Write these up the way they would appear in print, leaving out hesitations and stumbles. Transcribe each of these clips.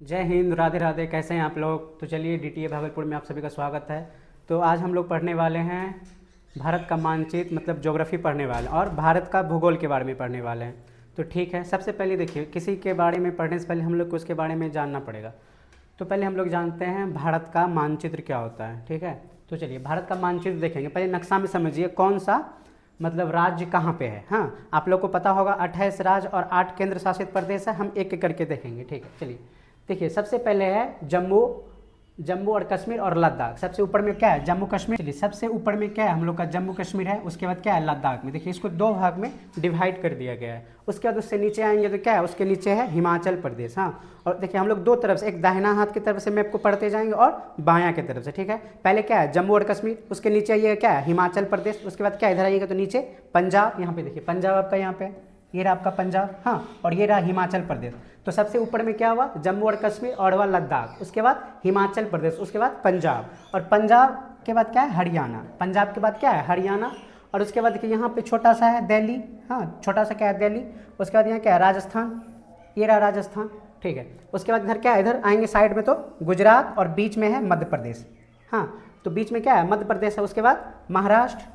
जय हिंद, राधे राधे। कैसे हैं आप लोग? तो चलिए, डीटीए भागलपुर में आप सभी का स्वागत है। तो आज हम लोग पढ़ने वाले हैं भारत का मानचित्र, मतलब ज्योग्राफी पढ़ने वाले हैं और भारत का भूगोल के बारे में पढ़ने वाले हैं। तो ठीक है, सबसे पहले देखिए, किसी के बारे में पढ़ने से पहले हम लोग को उसके बारे में जानना पड़ेगा। तो पहले हम लोग जानते हैं भारत का मानचित्र क्या होता है। ठीक है, तो चलिए भारत का मानचित्र देखेंगे। पहले नक्शा में समझिए कौन सा मतलब राज्य कहाँ पे है। हाँ, आप लोग को पता होगा 28 राज्य और 8 केंद्र शासित प्रदेश है। हम एक एक करके देखेंगे। ठीक है, चलिए देखिए, सबसे पहले है जम्मू और कश्मीर और लद्दाख। सबसे ऊपर में क्या है? जम्मू कश्मीर। चलिए, सबसे ऊपर में क्या है? हम लोग का जम्मू कश्मीर है। उसके बाद क्या है? लद्दाख में। देखिए, इसको दो भाग में डिवाइड कर दिया गया है। उसके बाद उससे नीचे आएंगे तो क्या है? उसके नीचे है हिमाचल प्रदेश। हाँ, और देखिए हम लोग दो तरफ से, एक दाहिना हाथ की तरफ से मैप को पढ़ते जाएंगे और बायां की तरफ से। ठीक है, पहले क्या है? जम्मू और कश्मीर। उसके नीचे ये क्या है? हिमाचल प्रदेश। उसके बाद क्या, इधर आइएगा तो नीचे पंजाब। यहाँ पे देखिए पंजाब आपका, यहाँ पे ये रहा आपका पंजाब। हाँ, और ये रहा हिमाचल प्रदेश। तो सबसे ऊपर में क्या हुआ? जम्मू और कश्मीर और वह लद्दाख। उसके बाद हिमाचल प्रदेश, उसके बाद पंजाब, और पंजाब के बाद क्या है? हरियाणा। पंजाब के बाद क्या है? हरियाणा। और उसके बाद देखिए यहाँ पे छोटा सा है दिल्ली। हाँ, छोटा सा क्या है? दिल्ली। उसके बाद यहाँ क्या है? राजस्थान। ये रहा राजस्थान। ठीक है, उसके बाद इधर क्या है? इधर आएंगे साइड में तो गुजरात, और बीच में है मध्य प्रदेश। हाँ, तो बीच में क्या है? मध्य प्रदेश है। उसके बाद महाराष्ट्र।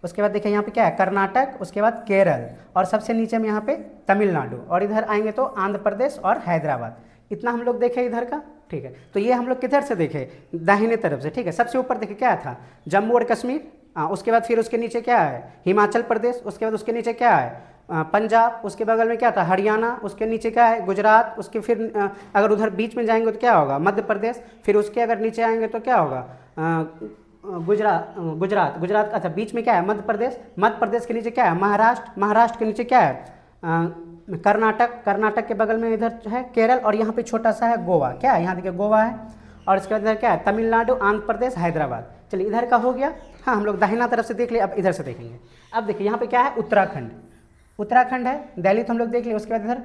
उसके बाद देखिए यहाँ पे क्या है? कर्नाटक। उसके बाद केरल, और सबसे नीचे में यहाँ पे तमिलनाडु, और इधर आएंगे तो आंध्र प्रदेश और हैदराबाद। इतना हम लोग देखे इधर का। ठीक है, तो ये हम लोग किधर से देखे? दाहिने तरफ से। ठीक है, सबसे ऊपर देखिए क्या था? जम्मू और कश्मीर। उसके बाद फिर उसके नीचे क्या है? हिमाचल प्रदेश। उसके बाद उसके नीचे क्या है? पंजाब। उसके बगल में क्या था? हरियाणा। उसके नीचे क्या है? गुजरात। उसके फिर अगर उधर बीच में जाएंगे तो क्या होगा? मध्य प्रदेश। फिर उसके अगर नीचे आएंगे तो क्या होगा? गुजरात। गुजरात अच्छा, बीच में क्या है? मध्य प्रदेश। मध्य प्रदेश के नीचे क्या है? महाराष्ट्र। महाराष्ट्र के नीचे क्या है? कर्नाटक। कर्नाटक के बगल में इधर है केरल, और यहाँ पे छोटा सा है गोवा। क्या है? यहाँ देखिए गोवा है। और इसके बाद इधर क्या है? तमिलनाडु, आंध्र प्रदेश, हैदराबाद। चलिए इधर का हो गया। हाँ, हम लोग दाहिना तरफ से देख लिए, अब इधर से देखेंगे। अब देखिए यहाँ पे क्या है? उत्तराखंड। उत्तराखंड है। दिल्ली तो हम लोग देख लिए। उसके बाद इधर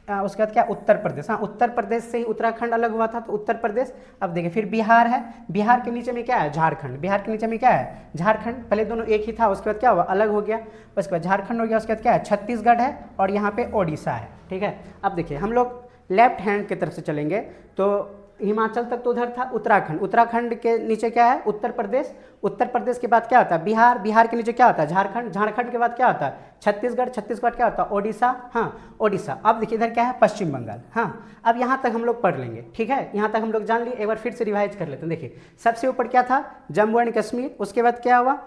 उसके बाद क्या? उत्तर प्रदेश। हाँ, उत्तर प्रदेश से ही उत्तराखंड अलग हुआ था, तो उत्तर प्रदेश। अब देखिए फिर बिहार है। बिहार के नीचे में क्या है? झारखंड। बिहार के नीचे में क्या है? झारखंड। पहले दोनों एक ही था, उसके बाद क्या हुआ? अलग हो गया। उसके बाद झारखंड हो गया। उसके बाद क्या है? छत्तीसगढ़ है, और यहाँ पे ओडिशा है। ठीक है, अब देखिए हम लोग लेफ्ट हैंड की तरफ से चलेंगे तो हिमाचल तक तो उधर था उत्तराखंड। उत्तराखंड के नीचे क्या है? उत्तर प्रदेश। उत्तर प्रदेश के बाद क्या होता है? बिहार। बिहार के नीचे क्या होता है? झारखंड। झारखंड के बाद क्या होता है? छत्तीसगढ़। छत्तीसगढ़ क्या होता है? ओडिशा। हाँ, ओडिशा। अब देखिए इधर क्या है? पश्चिम बंगाल। हाँ, अब यहाँ तक हम लोग पढ़ लेंगे। ठीक है, यहाँ तक हम लोग जान लिए। एक बार फिर से रिवाइज कर लेते हैं। देखिए सबसे ऊपर क्या था? जम्मू एंड कश्मीर। उसके बाद क्या हुआ?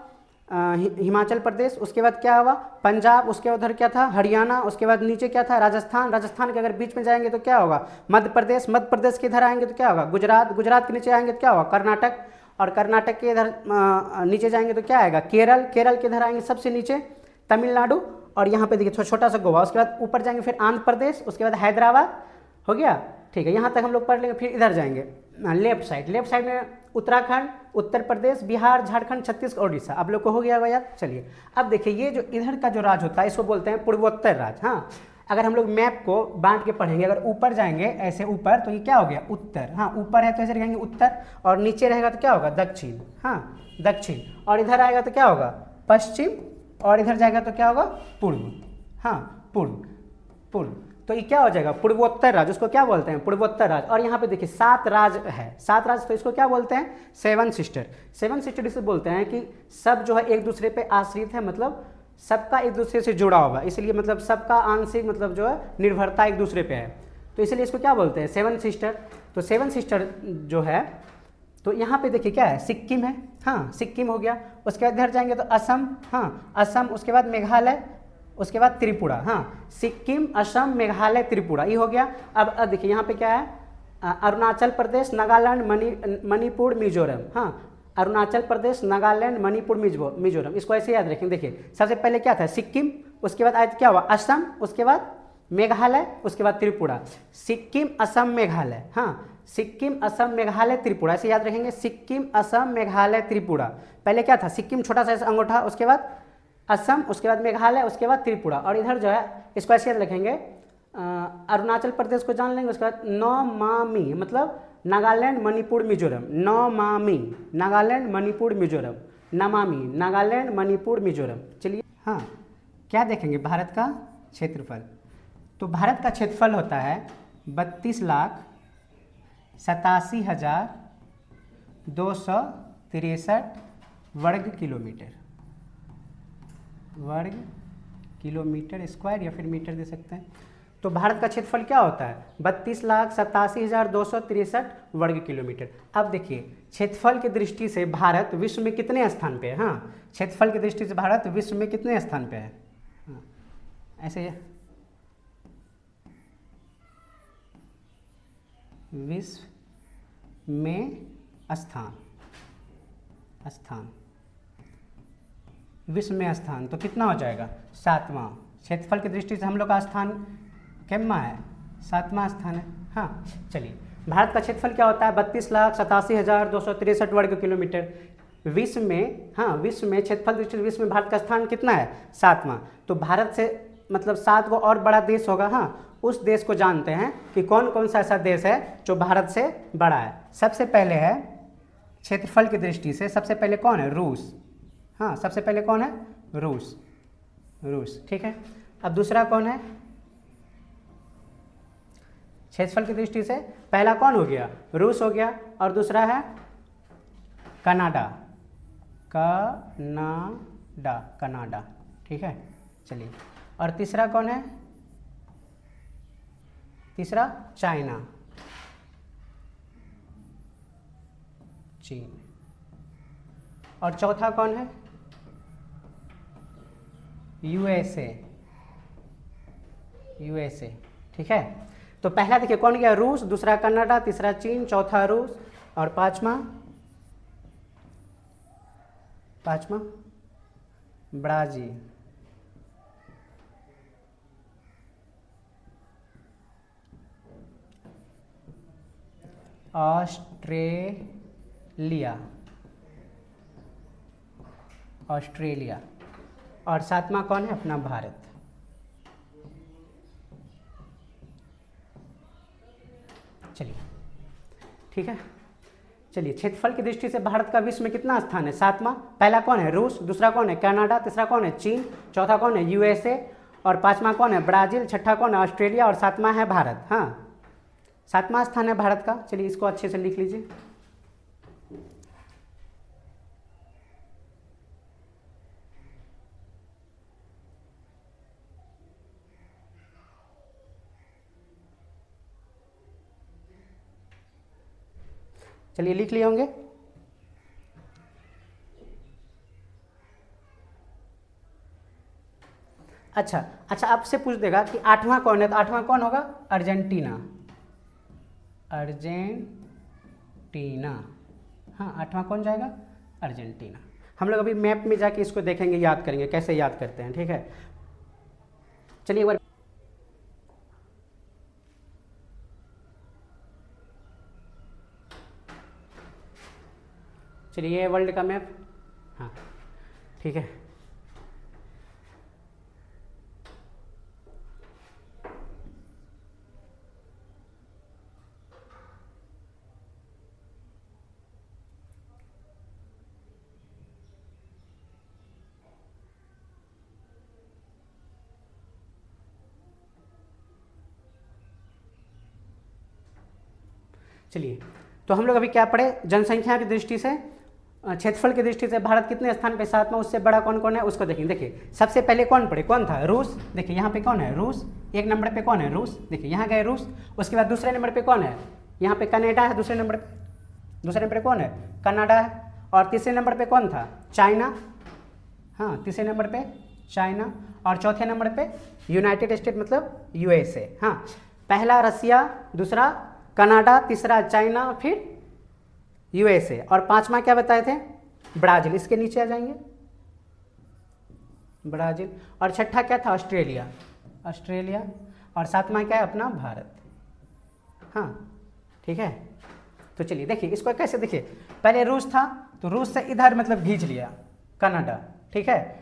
हिमाचल प्रदेश। उसके बाद क्या हुआ? पंजाब। उसके उधर क्या था? हरियाणा। उसके बाद नीचे क्या था? राजस्थान। राजस्थान के अगर बीच में जाएंगे तो क्या होगा? मध्य प्रदेश। मध्य प्रदेश के इधर आएंगे तो क्या होगा? गुजरात। गुजरात के नीचे आएंगे तो क्या होगा? कर्नाटक। और कर्नाटक के इधर नीचे जाएंगे तो क्या आएगा? केरल। केरल के इधर आएंगे सबसे नीचे तमिलनाडु, और यहाँ पे देखिए छोटा सा गोवा। उसके बाद ऊपर जाएंगे फिर आंध्र प्रदेश। उसके बाद हैदराबाद। हो गया। ठीक है, यहाँ तक हम लोग पढ़ लेंगे। फिर इधर जाएंगे लेफ्ट साइड। लेफ्ट साइड में उत्तराखंड, उत्तर प्रदेश, बिहार, झारखंड, छत्तीसगढ़, ओडिशा। आप लोग को हो गया होगा यार। चलिए अब देखिए, ये जो इधर का जो राज्य होता है इसको बोलते हैं पूर्वोत्तर राज्य। हाँ, अगर हम लोग मैप को बांट के पढ़ेंगे, अगर ऊपर जाएंगे ऐसे ऊपर, तो ये क्या हो गया? उत्तर। हाँ, ऊपर है तो ऐसे रहेंगे उत्तर, और नीचे रहेगा तो क्या होगा? दक्षिण। हाँ, दक्षिण। और इधर आएगा तो क्या होगा? पश्चिम। और इधर जाएगा तो क्या होगा? पूर्व। हाँ, पूर्व। पूर्व। तो ये क्या हो जाएगा? पूर्वोत्तर राज्य। उसको क्या बोलते हैं? पूर्वोत्तर राज्य। और यहाँ पे देखिए 7 राज्य है। 7 राज्य, तो इसको क्या बोलते हैं? 7 सिस्टर। 7 सिस्टर इसे बोलते हैं कि सब जो है एक दूसरे पे आश्रित है, मतलब सबका एक दूसरे से जुड़ा हुआ, इसलिए मतलब सबका आंशिक मतलब जो है निर्भरता एक दूसरे पे है, तो इसलिए इसको क्या बोलते हैं? 7 सिस्टर। तो 7 सिस्टर जो है, तो यहाँ पे देखिए क्या है? सिक्किम है। हाँ, सिक्किम हो गया। उसके बाद इधर जाएंगे तो असम। हाँ, असम। उसके बाद मेघालय। उसके बाद त्रिपुरा। हाँ, सिक्किम, असम, मेघालय, त्रिपुरा, ये हो गया। अब देखिए यहाँ पे क्या है? अरुणाचल प्रदेश, नागालैंड, मणिपुर, मिजोरम। हाँ, अरुणाचल प्रदेश, नागालैंड, मणिपुर, मिजोरम। इसको ऐसे याद रखें। देखिए सबसे पहले क्या था? सिक्किम। उसके बाद आज क्या हुआ? असम। उसके बाद मेघालय। उसके बाद त्रिपुरा। सिक्किम, असम, मेघालय। हाँ, सिक्किम, असम, मेघालय, त्रिपुरा, ऐसे याद रखेंगे। सिक्किम, असम, मेघालय, त्रिपुरा। पहले क्या था? सिक्किम छोटा सा अंगूठा, उसके बाद असम, उसके बाद मेघालय, उसके बाद त्रिपुरा। और इधर जो है इसको ऐसे रखेंगे, अरुणाचल प्रदेश को जान लेंगे। उसके बाद नौमामी, मतलब नागालैंड, मणिपुर, मिजोरम। नौमामी, नागालैंड, मणिपुर, मिजोरम। नमामि, नागालैंड, मणिपुर, मिजोरम। चलिए, हाँ, क्या देखेंगे? भारत का क्षेत्रफल। तो भारत का क्षेत्रफल होता है 32 लाख 87,263 वर्ग किलोमीटर स्क्वायर या फिर मीटर दे सकते हैं। तो भारत का क्षेत्रफल क्या होता है? 32,87,263 वर्ग किलोमीटर। अब देखिए क्षेत्रफल की दृष्टि से भारत विश्व में कितने स्थान पे है? हाँ, क्षेत्रफल की दृष्टि से भारत विश्व में कितने स्थान पे है? हाँ, ऐसे विश्व में विश्व में स्थान तो कितना हो जाएगा? 7वां। क्षेत्रफल की दृष्टि से हम लोग का स्थान कितना है? 7वां स्थान है। हाँ, चलिए भारत का क्षेत्रफल क्या होता है? 32,87,263 वर्ग किलोमीटर। विश्व में, हाँ, विश्व में क्षेत्रफल दृष्टि से विश्व में भारत का स्थान कितना है? 7वां। तो भारत से मतलब 7 को और बड़ा देश होगा। हाँ, उस देश को जानते हैं कि कौन कौन सा ऐसा देश है जो भारत से बड़ा है। सबसे पहले है क्षेत्रफल की दृष्टि से, सबसे पहले कौन है? रूस। हाँ, सबसे पहले कौन है? रूस। ठीक है। अब दूसरा कौन है? क्षेत्रफल की दृष्टि से पहला कौन हो गया? रूस हो गया। और दूसरा है कनाडा। ठीक है, चलिए। और तीसरा कौन है? तीसरा चाइना, चीन। और चौथा कौन है? यूएसए। ठीक है। तो पहला देखिए कौन गया? रूस, दूसरा कनाडा, तीसरा चीन, चौथा रूस और पांचवा ब्राजील। ऑस्ट्रेलिया और 7वां कौन है? अपना भारत। चलिए, ठीक है। चलिए, क्षेत्रफल की दृष्टि से भारत का विश्व में कितना स्थान है? 7वां। पहला कौन है? रूस, दूसरा कौन है? कनाडा, तीसरा कौन है? चीन, चौथा कौन है? यूएसए और पांचवा कौन है? ब्राजील, छठा कौन है? ऑस्ट्रेलिया और 7वां है भारत। हाँ, 7वां स्थान है भारत का। चलिए इसको अच्छे से लिख लीजिए। चलिए लिख लिए होंगे। अच्छा, आपसे पूछ देगा कि 8वां कौन है, तो 8वां कौन होगा? अर्जेंटीना। हाँ, 8वां कौन जाएगा? अर्जेंटीना। हम लोग अभी मैप में जाके इसको देखेंगे, याद करेंगे कैसे याद करते हैं। ठीक है, चलिए एक बार चलिए वर्ल्ड का मैप। हाँ, ठीक है। चलिए, तो हम लोग अभी क्या पढ़े? जनसंख्या की दृष्टि से, क्षेत्रफल की दृष्टि से भारत कितने स्थान पे? 7वां। उससे बड़ा कौन कौन है उसको देखेंगे। देखिए सबसे पहले कौन पढ़े? कौन था? रूस। देखिए यहाँ पे कौन है? रूस। 1 नंबर पे कौन है? रूस। देखिए यहाँ गए रूस। उसके बाद दूसरे नंबर पे कौन है? यहाँ पे कनाडा है। दूसरे नंबर पे कौन है? कनाडा है। और तीसरे नंबर पे कौन था? चाइना। हाँ, तीसरे नंबर पे चाइना। और चौथे नंबर पे यूनाइटेड स्टेट मतलब यूएसए। हाँ, पहला रसिया, दूसरा कनाडा, तीसरा चाइना, फिर यूएसए और 5वां क्या बताए थे? ब्राज़ील। इसके नीचे आ जाएंगे, ब्राज़ील। और छठा क्या था? ऑस्ट्रेलिया। और 7वां क्या है? अपना भारत। हाँ, ठीक है। तो चलिए देखिए इसको कैसे, देखिए पहले रूस था तो रूस से इधर मतलब खींच लिया कनाडा, ठीक है।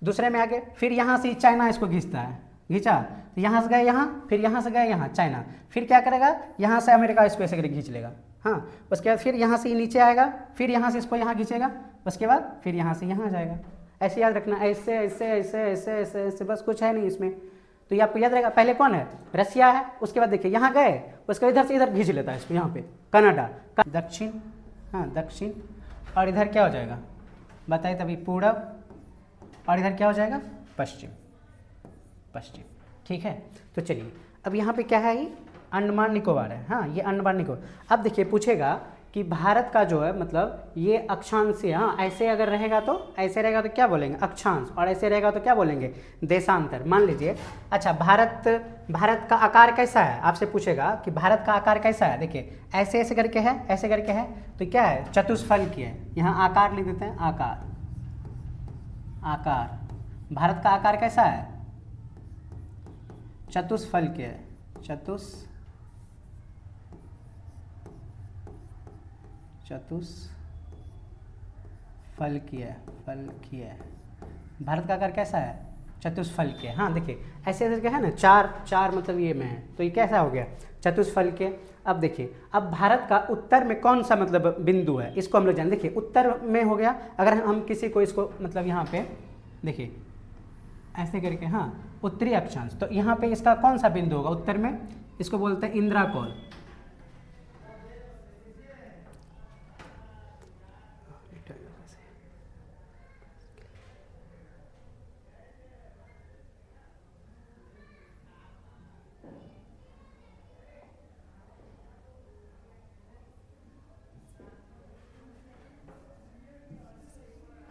दूसरे में आगे फिर यहाँ से चाइना इसको खींचता है, खींचा तो यहाँ से गए यहाँ, फिर यहाँ से गए यहाँ चाइना, फिर क्या करेगा यहाँ से अमेरिका इसको ऐसे करके खींच लेगा। हाँ, उसके बाद फिर यहाँ से नीचे आएगा, फिर यहाँ से इसको यहाँ खींचेगा, उसके बाद फिर यहाँ से यहाँ आ जाएगा। ऐसे याद रखना, ऐसे ऐसे ऐसे ऐसे ऐसे ऐसे, बस कुछ है नहीं इसमें। तो ये आपको याद रहेगा, पहले कौन है, रसिया है, उसके बाद देखिए यहाँ गए, उसके बाद इधर से इधर खींच लेता है इसको, यहाँ पे कनाडा, दक्षिण, हाँ दक्षिण, और इधर क्या हो जाएगा बताइए तभी, पूरब, और इधर क्या हो जाएगा, पश्चिम, पश्चिम। ठीक है, तो चलिए अब यहाँ पे क्या है, ये अंडमान निकोबार है, हाँ ये अंडमान निकोबार। अब देखिए पूछेगा कि भारत का जो है मतलब ये अक्षांश है, हाँ ऐसे अगर रहेगा तो, ऐसे रहेगा तो क्या बोलेंगे अक्षांश, और ऐसे रहेगा तो क्या बोलेंगे देशांतर। मान लीजिए अच्छा भारत का आकार कैसा है, आपसे पूछेगा कि भारत का आकार कैसा है, देखिए ऐसे ऐसे करके है, ऐसे करके है, तो क्या है चतुष्फल की है, यहाँ आकार लिख देते हैं, आकार, आकार, भारत का आकार कैसा है, चतुष्फल के है, चतुष्फल की है, फल की है, भारत का आकार कैसा है, चतुष्फल के। हाँ देखिए ऐसे ऐसे क्या है ना, चार मतलब ये में है, तो ये कैसा हो गया चतुष्फल के। अब देखिए अब भारत का उत्तर में कौन सा मतलब बिंदु है, इसको हम लोग जान, देखिए उत्तर में हो गया, अगर हम किसी को इसको मतलब यहाँ पे देखिए ऐसे करके, हाँ उत्तरी अक्षांश, तो यहाँ पे इसका कौन सा बिंदु होगा उत्तर में, इसको बोलते हैं इंद्राकोल।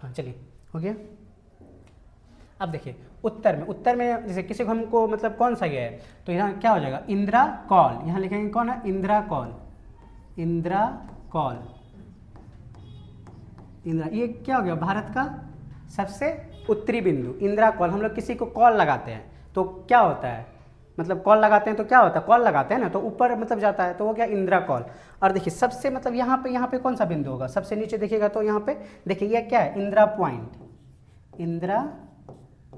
हाँ चलिए हो गया। अब देखिए उत्तर में जैसे किसी को हमको मतलब कौन सा गया है, तो यहाँ क्या हो जाएगा इंद्राकोल, यहाँ लिखेंगे कौन है इंद्राकोल, इंद्राकोल, ये क्या हो गया भारत का सबसे उत्तरी बिंदु इंद्राकोल। हम लोग किसी को कॉल लगाते हैं तो क्या होता है, मतलब कॉल लगाते हैं तो क्या होता है, कॉल लगाते हैं ना तो ऊपर मतलब जाता है, तो वो क्या इंद्राकोल। और देखिए सबसे मतलब यहाँ पे कौन सा बिंदु होगा, सबसे नीचे देखिएगा तो यहाँ पे देखिए ये क्या है Indira point, Indira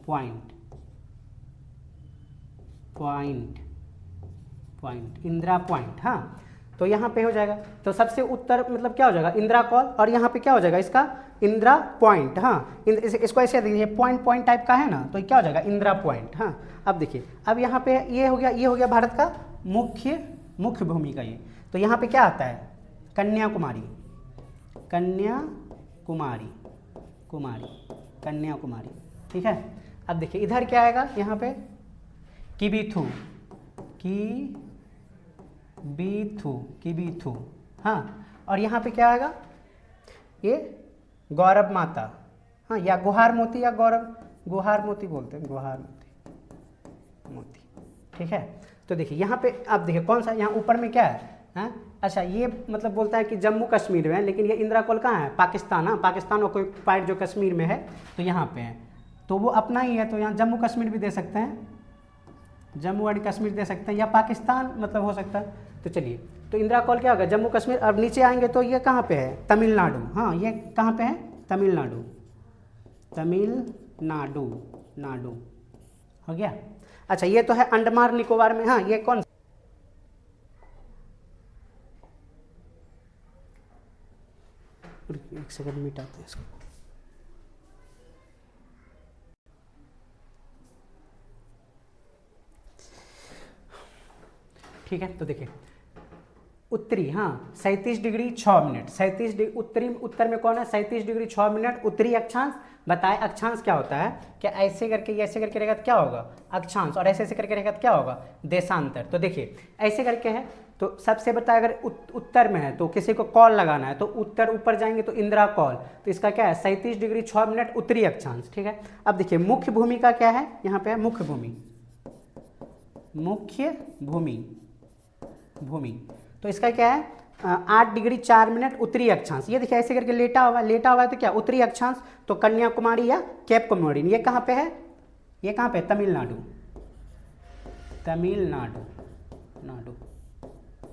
point, Indira point, हाँ तो यहाँ पे हो जाएगा, तो सबसे उत्तर मतलब क्या हो जाएगा इंद्राकोल, और यहाँ पे क्या हो जाएगा इसका इंदिरा पॉइंट, हाँ इसको ऐसे देखिए पॉइंट टाइप का है ना, तो ये क्या हो जाएगा इंदिरा पॉइंट। हाँ अब देखिए अब यहाँ पे ये हो गया भारत का मुख्य भूमि का ये, तो यहाँ पे क्या आता है कन्याकुमारी, ठीक है। अब देखिए इधर क्या आएगा, यहाँ पे किबीथू, हाँ, और यहाँ पे क्या आएगा ये गौरव माता, हाँ या गुहार मोती, या गुहार मोती बोलते हैं, गुहार मोती, ठीक है। तो देखिए यहाँ पे आप देखिए कौन सा, यहाँ ऊपर में क्या है, हाँ अच्छा ये मतलब बोलता है कि जम्मू कश्मीर में है, लेकिन ये इंद्राकोल कहाँ है पाकिस्तान, हाँ पाकिस्तान और कोई पार्ट जो कश्मीर में है तो यहाँ पे है, तो वो अपना ही है, तो यहाँ जम्मू कश्मीर भी दे सकते हैं, जम्मू एंड कश्मीर दे सकते हैं, या पाकिस्तान मतलब हो सकता है। तो चलिए तो इंद्राकोल क्या होगा जम्मू कश्मीर। अब नीचे आएंगे तो ये कहाँ पे है तमिलनाडु, हाँ ये कहाँ पे है तमिलनाडु हो गया। अच्छा ये तो है अंडमान निकोबार में, हाँ ये कौन, एक सेकंड मिटाते हैं इसको, ठीक है। तो देखिए उत्तरी, हाँ 37 डिग्री 6 मिनट, 37 डिग्री उत्तर में कौन है 37 डिग्री 6 मिनट उत्तरी अक्षांश। बताए अक्षांश क्या होता है, क्या ऐसे करके रहेगा तो क्या होगा अक्षांश, और ऐसे करके रहेगा तो क्या होगा देशांतर। तो देखिए ऐसे करके है तो सबसे बताए अगर उत्तर में है तो किसी को कॉल लगाना है तो उत्तर ऊपर जाएंगे तो इंदिरा कॉल, तो इसका क्या है 37 डिग्री 6 मिनट उत्तरी अक्षांश, ठीक है। अब देखिए मुख्य भूमि का क्या है, यहाँ पे है मुख्य भूमि, तो इसका क्या है 8 डिग्री 4 मिनट उत्तरी अक्षांश। ये देखिए ऐसे करके लेटा हुआ है तो क्या उत्तरी अक्षांश, तो कन्याकुमारी या केप कॉमोडिन, ये कहाँ पे है, ये कहाँ पे तमिलनाडु,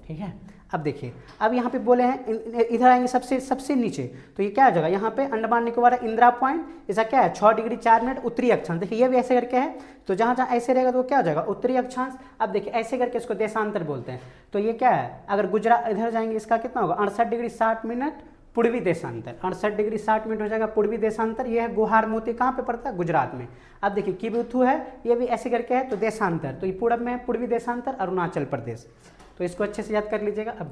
ठीक है। अब देखिए अब यहाँ पे बोले हैं इधर आएंगे सबसे नीचे, तो ये क्या हो जाएगा यहाँ पे अंडमान निकोबार इंदिरा पॉइंट, इसका क्या है 6 डिग्री 4 मिनट उत्तरी अक्षांश। देखिए ये भी ऐसे करके है, तो जहाँ ऐसे रहेगा तो क्या हो जाएगा उत्तरी अक्षांश। अब देखिए ऐसे करके इसको देशांतर बोलते हैं, तो ये क्या है अगर गुजरात इधर जाएंगे इसका कितना होगा 68 डिग्री 60 मिनट पूर्वी देशांतर, 68 डिग्री 60 मिनट हो जाएगा पूर्वी देशांतर। ये है गुहार मोती, कहाँ पे पड़ता है? गुजरात में। अब देखिए किबुथु है, ये भी ऐसे करके है, तो देशांतर, तो ये पूरब में है, पूर्वी देशांतर अरुणाचल प्रदेश, तो इसको अच्छे से याद कर लीजिएगा। अब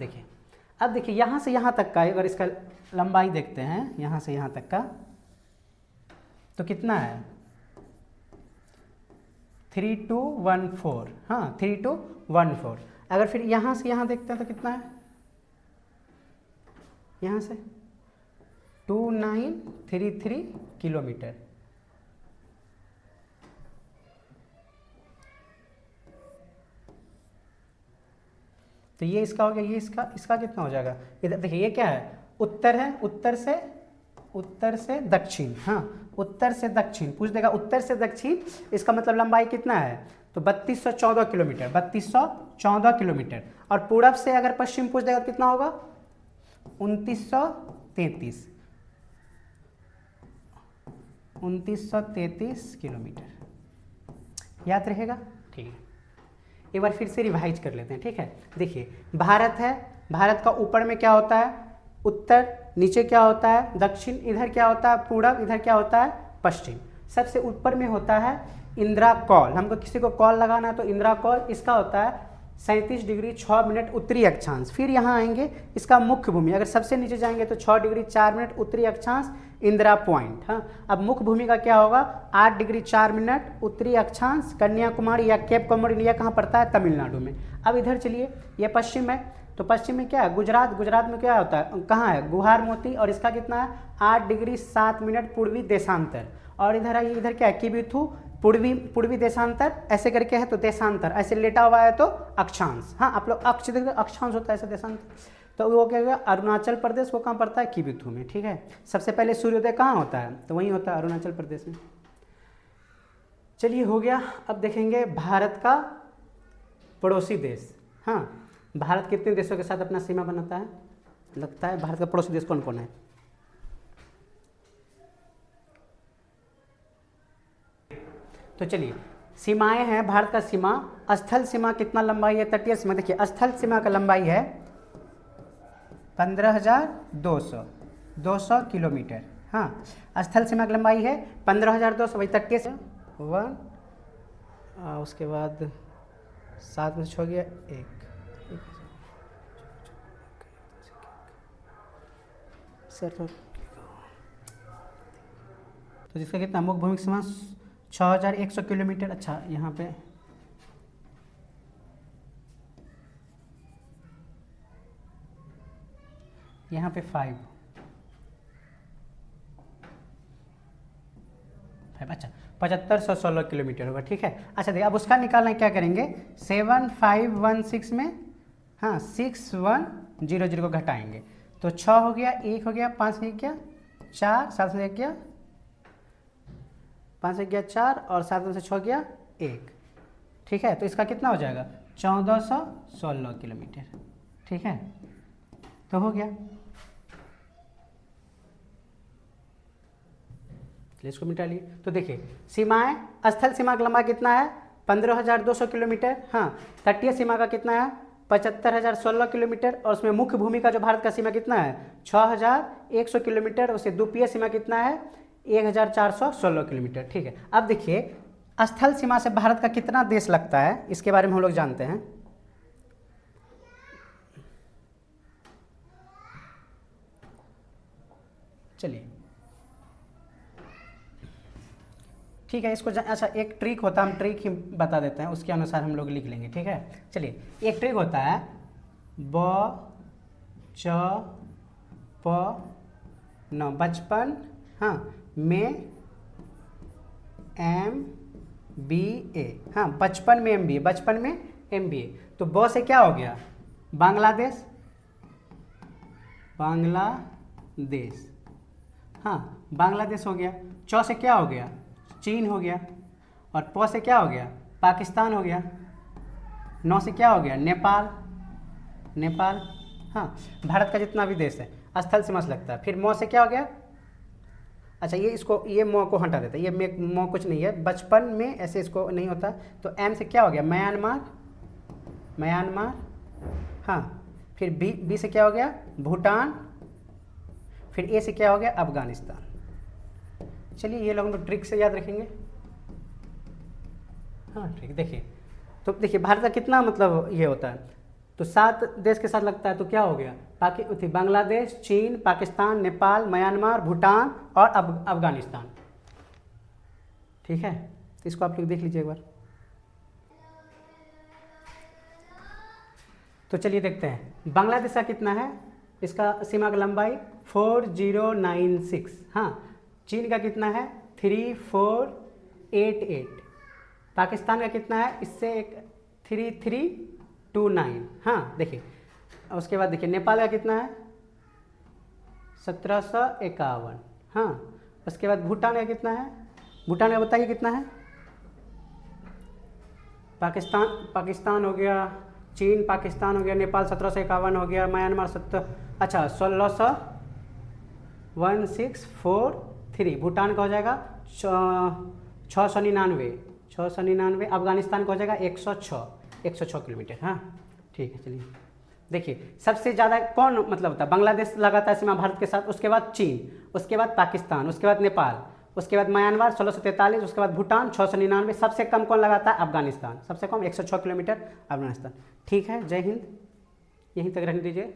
देखिए यहाँ से यहाँ तक का अगर इसका लंबाई देखते हैं, यहाँ से यहाँ तक का, तो कितना है? 3214, हाँ 3214। अगर फिर यहाँ से यहाँ देखते हैं तो कितना है? यहाँ से 2933 किलोमीटर। तो ये इसका हो गया, ये इसका कितना हो जाएगा? इधर देखिए ये क्या है? उत्तर है, उत्तर से दक्षिण, हाँ उत्तर से दक्षिण पूछ देगा, उत्तर से दक्षिण, इसका मतलब लंबाई कितना है? तो 3214 किलोमीटर, 3214 किलोमीटर। और पूरब से अगर पश्चिम पूछ देगा तो कितना होगा? 2933 किलोमीटर। याद रहेगा? ठीक है, एक बार फिर से रिवाइज कर लेते हैं, ठीक है। देखिए भारत है, भारत का ऊपर में क्या होता है? उत्तर, नीचे क्या होता है? दक्षिण, इधर क्या होता है? पूरब, इधर क्या होता है? पश्चिम। सबसे ऊपर में होता है इंदिरा कौल, हमको किसी को कॉल लगाना है तो इंदिरा कौल, इसका होता है 37 डिग्री 6 मिनट उत्तरी अक्षांश। फिर यहाँ आएंगे इसका मुख्य भूमि, अगर सबसे नीचे जाएंगे तो 6 डिग्री 4 मिनट उत्तरी अक्षांश इंदिरा पॉइंट, हाँ। अब मुख्य भूमि का क्या होगा? 8 डिग्री 4 मिनट उत्तरी अक्षांश कन्याकुमारी या केप कॉमोडिन, यह कहाँ पड़ता है? तमिलनाडु में। अब इधर चलिए, ये पश्चिम है, तो पश्चिम में क्या है? गुजरात, गुजरात में क्या होता है? कहाँ है? गुहार मोती, और इसका कितना है? 8 डिग्री 7 मिनट पूर्वी देशांतर। और इधर आइए, इधर क्या है? किबुथु, पूर्वी देशांतर, ऐसे करके है तो देशांतर, ऐसे लेटा हुआ है तो अक्षांश, हाँ आप लोग अक्ष देखते अक्षांश होता है ऐसे देशांतर। तो वो क्या होगा? अरुणाचल प्रदेश, वो कहाँ पड़ता है? किबुथु में, ठीक है। सबसे पहले सूर्योदय कहाँ होता है? तो वहीं होता है अरुणाचल प्रदेश में। चलिए हो गया। अब देखेंगे भारत का पड़ोसी देश, हाँ भारत कितने देशों के साथ अपना सीमा बनाता है? लगता है भारत का पड़ोसी देश कौन कौन है? तो चलिए सीमाएं हैं भारत का। सीमा, स्थल सीमा कितना लंबाई है? तटीय सीमा, देखिए स्थल सीमा का लंबाई है 15,200 किलोमीटर, हाँ स्थल सीमा की लंबाई है 15,200। वही तटीय सीमा 1, उसके बाद 7 में हो गया 1, तो जिसका कितना मुख्य भूमि सीमा 6,100 किलोमीटर। अच्छा यहाँ पे फाइव, अच्छा 7516 किलोमीटर होगा, ठीक है। अच्छा देखिए अब उसका निकालना क्या करेंगे? 7516 में, हाँ 6100 को घटाएंगे तो 6 हो गया, 1 हो गया, 5 हो गया 4, 7 से 1 गया 5 से गया 4 और 7 में से 6 गया 1, ठीक है। तो इसका कितना हो जाएगा? 1416 किलोमीटर, ठीक है। तो हो गया, इसको मिटा लिए। तो देखिए सीमाएं, स्थल सीमा का लंबाई कितना है? 15,200 किलोमीटर, हाँ। तटीय सीमा का कितना है? 75,016 किलोमीटर। और उसमें मुख्य भूमि का जो भारत का सीमा कितना है? 6,100 किलोमीटर। उसे द्वीपीय सीमा कितना है? 1,416 किलोमीटर, ठीक है। अब देखिए स्थल सीमा से भारत का कितना देश लगता है, इसके बारे में हम लोग जानते हैं। चलिए ठीक है, इसको अच्छा एक ट्रिक होता है, हम ट्रिक ही बता देते हैं, उसके अनुसार हम लोग लिख लेंगे, ठीक है। चलिए एक ट्रिक होता है ब च प न, बचपन, हाँ में MBA, हाँ बचपन में MBA, बचपन में MBA। तो ब से क्या हो गया? बांग्लादेश, बांग्लादेश, हाँ बांग्लादेश हो गया। च से क्या हो गया? चीन हो गया। और प से क्या हो गया? पाकिस्तान हो गया। 9 से क्या हो गया? नेपाल, नेपाल, हाँ भारत का जितना भी देश है स्थल सीमा से लगता है। फिर म से क्या हो गया? अच्छा ये इसको, ये म को हटा देता है, ये म कुछ नहीं है, बचपन में ऐसे इसको नहीं होता। तो M से क्या हो गया? म्यांमार, म्यांमार, हाँ। फिर बी से क्या हो गया? भूटान, फिर ए से क्या हो गया, अफगानिस्तान। चलिए ये लोग हम लोग ट्रिक से याद रखेंगे। हाँ ठीक, देखिए तो देखिए भारत का कितना मतलब ये होता है, तो 7 देश के साथ लगता है, तो क्या हो गया, बांग्लादेश, चीन, पाकिस्तान, नेपाल, म्यांमार, भूटान और अफगानिस्तान। ठीक है, तो इसको आप लोग देख लीजिए एक बार। तो चलिए देखते हैं बांग्लादेश का कितना है, इसका सीमा की लंबाई 4096। हाँ, चीन का कितना है 3488, पाकिस्तान का कितना है इससे एक 3329। हाँ देखिए, उसके बाद देखिए नेपाल का कितना है 1751। हाँ, उसके बाद भूटान का कितना है, भूटान का बताइए कितना है। पाकिस्तान हो गया, चीन पाकिस्तान हो गया, नेपाल 1751 हो गया, म्यांमार 1643। भूटान का हो जाएगा 699। अफगानिस्तान का हो जाएगा 106 किलोमीटर। हाँ ठीक है, चलिए देखिए सबसे ज़्यादा कौन मतलब होता है, बांग्लादेश लगाता है सीमा भारत के साथ, उसके बाद चीन, उसके बाद पाकिस्तान, उसके बाद नेपाल, उसके बाद म्यांमार 1643, उसके बाद भूटान 699, सबसे कम कौन लगाता है, अफगानिस्तान, सबसे कम 106 किलोमीटर अफगानिस्तान। ठीक है, जय हिंद, यहीं तक रहने दीजिए।